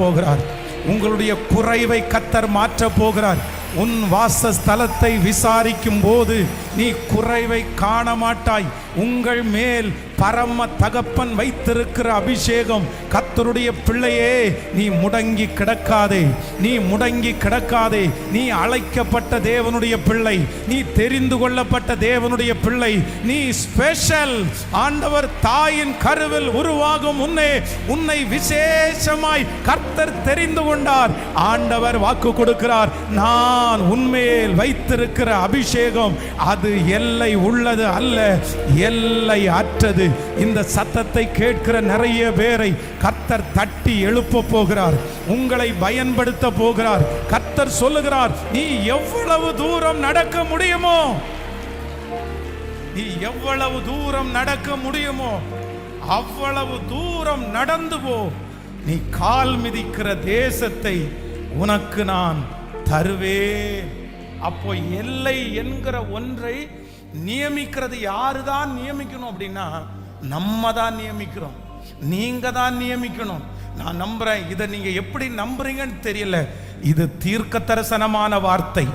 போகிறார். உங்களுடைய குறைவை கர்த்தர் மாற்ற போகிறார். உன் வாசஸ்தலத்தை விசாரிக்கும் போது நீ குறைவை காண மாட்டாய். உங்கள் மேல் பரம தகப்பன் வைத்திருக்கிற அபிஷேகம். கர்த்தருடைய பிள்ளையே, நீ முடங்கி கிடக்காதே, நீ முடங்கி கிடக்காதே. நீ அழைக்கப்பட்ட தேவனுடைய பிள்ளை, நீ தெரிந்து கொள்ளப்பட்ட தேவனுடைய பிள்ளை, நீ ஸ்பெஷல். ஆண்டவர் தாயின் கருவில் உருவாகும் உன்னை விசேஷமாய் கர்த்தர் தெரிந்து கொண்டார். ஆண்டவர் வாக்கு கொடுக்கிறார், நான் உன்மேல் வைத்திருக்கிற அபிஷேகம் அது எல்லை உள்ளது அல்ல, எல்லை அற்றது. இந்த சத்தத்தை கேட்கிற நிறைய பேரை கர்த்தர் தட்டி எழுப்ப போகிறார். உங்களை பயன்படுத்த போகிறார். கர்த்தர் சொல்லுகிறார், நீ எவ்வளவு தூரம் நடக்க முடியுமோ, நீ எவ்வளவு தூரம் நடக்க முடியுமோ அவ்வளவு தூரம் நடந்து போ. நீ கால் மிதிக்கிற தேசத்தை உனக்கு நான் தருவேன். அப்போ எல்லை என்கிற ஒன்றை நியமிக்கிறது யாருதான் நியமிக்கணும் அப்படின்னா, நம்ம தான் நியமிக்கிறோம், நீங்க தான் நியமிக்கணும். நான் நம்புறேன். இதை நீங்க எப்படி நம்புறீங்கன்னு தெரியல. இது தீர்க்க தரிசனமான வார்த்தை.